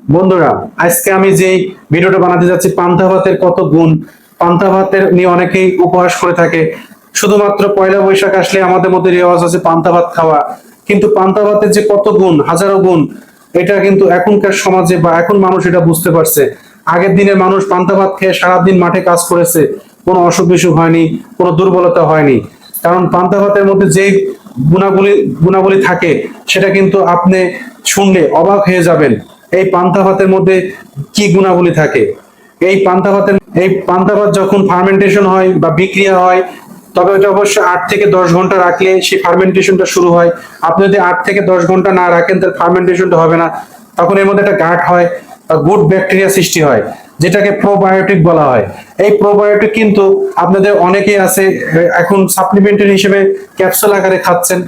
বন্ধুরা, আজকে আমি যে ভিডিওটা বানাতে যাচ্ছি পান্তা ভাতের কত গুণ। পান্তা ভাতের নিয়ে অনেকেই উপহাস করে থাকে। শুধুমাত্র পয়লা বৈশাখ আসলে আমাদের মধ্যে রেওয়াজ আছে পান্তা ভাত খাওয়া, কিন্তু পান্তা ভাতের যে কত গুণ, হাজারো গুণ, এটা কিন্তু এখনকার সমাজে বা এখন মানুষ এটা বুঝতে পারছে। আগের দিনের মানুষ পান্তা ভাত খেয়ে সারাদিন মাঠে কাজ করেছে, কোনো অসুখ বিসুখ হয়নি, কোনো দুর্বলতা হয়নি। কারণ পান্তা ভাতের মধ্যে যে গুণাবলী গুণাবলী থাকে সেটা কিন্তু আপনি শুনলে অবাক হয়ে যাবেন। এই পান্তা ভাতের মধ্যে কি গুণাবলী থাকে। এই পান্তা ভাত যখন ফার্মেন্টেশন হয় বা বিক্রিয়া হয়, তবে এটা অবশ্যই 8 থেকে 10 ঘন্টা রাখলে সেই ফার্মেন্টেশনটা শুরু হয়। আপনি যদি 8 থেকে 10 ঘন্টা না রাখেন তাহলে ফার্মেন্টেশনটা হবে না। তখন এর মধ্যে একটা গাট হয়, গুড ব্যাকটেরিয়া সৃষ্টি হয়, যেটাকে প্রোবায়োটিক বলা হয়। এই প্রোবায়োটিক কিন্তু আপনাদের অনেকেই আছে এখন সাপ্লিমেন্টারি হিসেবে ক্যাপসুল আকারে খাচ্ছেন।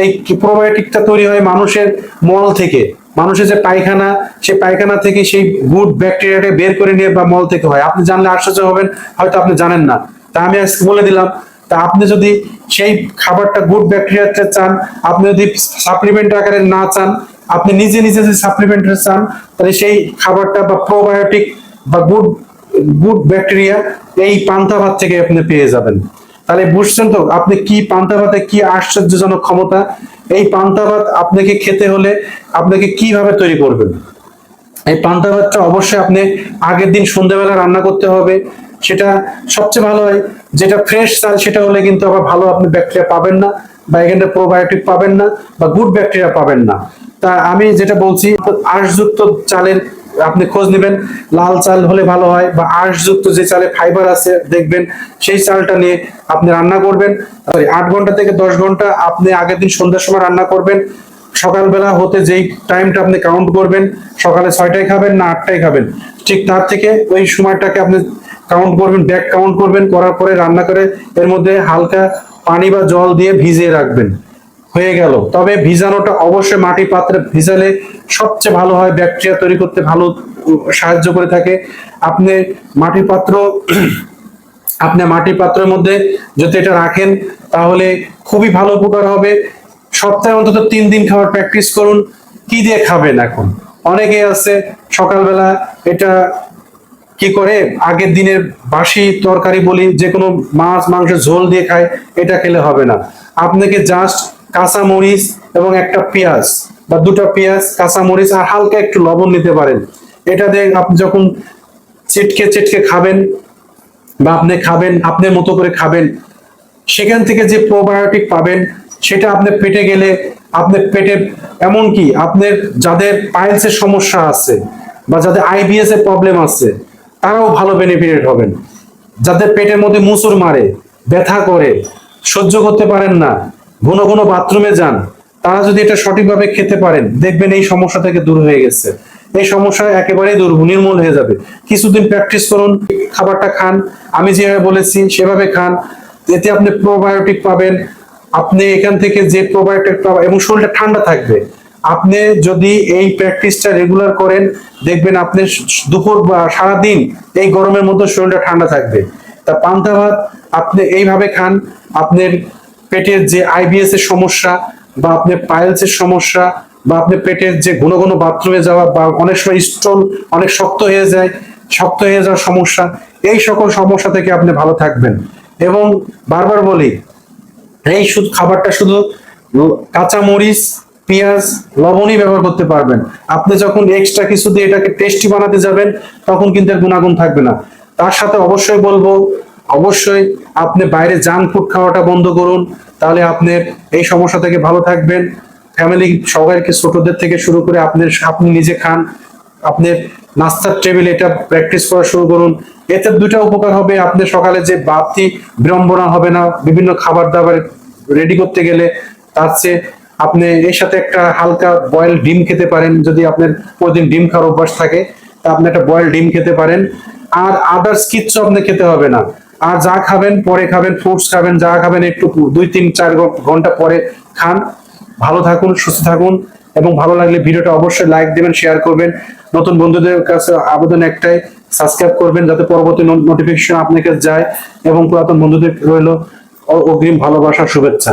এই প্রোবায়োটিকটা তৈরি হয় মানুষের মল থেকে। মানুষের যে পায়খানা, সেই পায়খানা থেকে সেই গুড ব্যাকটেরিয়াটা বের করে নিয়ে বা মল থেকে হয়। আপনি জানলে আশ্চর্য হবেন, হয়তো আপনি জানেন না। তা আমি আজকে বলে দিলাম। তা আপনি যদি সেই খাবারটা গুড ব্যাকটেরিয়াতে চান, আপনি যদি সাপ্লিমেন্ট আকারে না চান, আপনি নিজে নিজে যদি সাপ্লিমেন্ট চান, তাহলে সেই খাবারটা বা প্রোবায়োটিক বা গুড গুড ব্যাকটেরিয়া এই পান্তা ভাত থেকে আপনি পেয়ে যাবেন। তাহলে বুঝছেন তো আপনি কি পান্তা ভাতে কি আশ্চর্যজনক ক্ষমতা। এই পান্তা ভাত আপনাকে খেতে হলে আপনাকে কিভাবে তৈরি করবেন। এই পান্তা ভাতটা অবশ্যই আপনি আগের দিন সন্ধ্যাবেলা রান্না করতে হবে। সেটা সবচেয়ে ভালো হয়। যেটা ফ্রেশ চাল সেটা হলে কিন্তু আবার ভালো আপনি ব্যাকটেরিয়া পাবেন না, বা এখানে প্রোবায়োটিক পাবেন না, বা গুড ব্যাকটেরিয়া পাবেন না। তা আমি যেটা বলছি, আঁশযুক্ত চালের আপনি খোঁজ নেবেন। লাল চাল হলে ভালো হয়, বা আঁশযুক্ত যে চালে ফাইবার আছে দেখবেন, সেই চালটা নিয়ে আপনি রান্না করবেন। 8 ঘন্টা থেকে 10 ঘন্টা আপনি আগের দিন সন্ধ্যার সময় রান্না করবেন। সকালবেলা হতে যেই টাইমটা আপনি কাউন্ট করবেন, সকালে 6টায় খাবেন না 8টায় খাবেন, ঠিক তার থেকে ওই সময়টাকে আপনি কাউন্ট করবেন, ব্যাক কাউন্ট করবেন। করার পরে রান্না করে এর মধ্যে হালকা পানি বা জল দিয়ে ভিজিয়ে রাখবেন। হয়ে গেল। তবে ভিজানোটা অবশ্যই মাটির পাত্রে ভিজালে সবচেয়ে ভালো হয়, ব্যাকটেরিয়া তৈরি করতে ভালো সাহায্য করে থাকে। আপনি মাটির পাত্র আপনি মাটির পাত্রের মধ্যে যদি এটা রাখেন, তাহলে খুবই ভালো উপকার হবে। সপ্তাহে অন্তত 3 দিন খাওয়ার প্র্যাকটিস করুন। কি দিয়ে খাবেন? এখন অনেকে আছে সকালবেলা এটা কি করে, আগের দিনের বাসি তরকারি বলি যে কোনো মাছ মাংসের ঝোল দিয়ে খায়, এটা খেলে হবে না। আপনাকে জাস্ট কাঁচা মরিচ এবং একটা পেঁয়াজ বা দুটো পেঁয়াজ, কাঁচা মরিচ আর হালকা একটু লবণ নিতে পারেন। এটা দিয়ে আপনি যখন চিটকে চিটকে খাবেন, বা আপনি খাবেন আপনার মতো করে খাবেন, সেখান থেকে যে প্রোবায়োটিক পাবেন সেটা আপনার পেটে গেলে, আপনার পেটে এমনকি আপনার যাদের পাইলসের সমস্যা আছে বা যাদের আইবিএস এর প্রবলেম আছে, তারাও ভালো বেনিফিটেড হবেন। যাদের পেটের মধ্যে মুসুর মারে, ব্যথা করে, সহ্য করতে পারেন না, ঘন ঘন বাথরুমে যান, তারা যদি এটা সঠিকভাবে খেতে পারেন, দেখবেন এই সমস্যা থেকে দূর হয়ে গেছে। এই সমস্যা একেবারেই দূর, নির্মূল হয়ে যাবে। কিছুদিন প্র্যাকটিস করুন, খাবারটা খান, আমি যেভাবে বলেছি সেভাবে খান। এতে আপনি প্রোবায়োটিক পাবেন। আপনি এখান থেকে যে প্রোবায়োটিক পাবেন এবং শরীরটা ঠান্ডা থাকবে। আপনি যদি এই প্র্যাকটিসটা রেগুলার করেন, দেখবেন আপনি দুপুর বা সারাদিন এই গরমের মধ্যে শরীরটা ঠান্ডা থাকবে। তা পান্তা ভাত আপনি এইভাবে খান। আপনার পেটের যে আইবিএস এর সমস্যা, বা আপনার পাইলস এর সমস্যা, বা আপনার পেটের যে ঘন ঘন বাথরুমে যাওয়া, বা অনেক সময় স্টোন অনেক শক্ত হয়ে যায়, শক্ত হয়ে যাওয়ার সমস্যা, এই সকল সমস্যা থেকে আপনি ভালো থাকবেন। এবং বারবার বলি, এই শুধু খাবারটা শুধু কাঁচা মরিচ, পেঁয়াজ, লবণই ব্যবহার করতে পারবেন। আপনি যখন এক্সট্রা কিছু দিয়ে এটাকে টেস্টি বানাতে যাবেন, তখন কিন্তু এর গুণাগুণ থাকবে না। তার সাথে অবশ্যই বলবো, অবশ্যই আপনি বাইরে জাঙ্ক ফুড খাওয়াটা বন্ধ করুন। তাহলে আপনি এই সমস্যা থেকে ভালো থাকবেন। ফ্যামিলি সবাইকে, ছোটদের থেকে শুরু করে আপনি নিজে খান। আপনার নাস্তার টেবিলে এটা প্র্যাকটিস করা শুরু করুন। এতে দুটা উপকার হবে, আপনি সকালে যে বাড়তি বিড়ম্বনা হবে না বিভিন্ন খাবার দাবার রেডি করতে গেলে। তার চেয়ে আপনি এর সাথে একটা হালকা বয়েল ডিম খেতে পারেন। যদি আপনার প্রতিদিন ডিম খাওয়ার অভ্যাস থাকে, তা আপনি একটা বয়েল ডিম খেতে পারেন। আর আদার্স কিচ্ছু আপনি খেতে হবে না। আর যা খাবেন পরে খাবেন, ফ্রুটস খাবেন, যা খাবেন একটু 2-3-4 ঘন্টা পরে খান। ভালো থাকুন, সুস্থ থাকুন, এবং ভালো লাগলে ভিডিওটা অবশ্যই লাইক দিবেন, শেয়ার করবেন। নতুন বন্ধুদের কাছে আবেদন একটাই, সাবস্ক্রাইব করবেন যাতে পরবর্তী নোটিফিকেশন আপনার কাছে যায়। এবং পুরাতন বন্ধুদের রইল অগ্রিম ভালোবাসা, শুভেচ্ছা।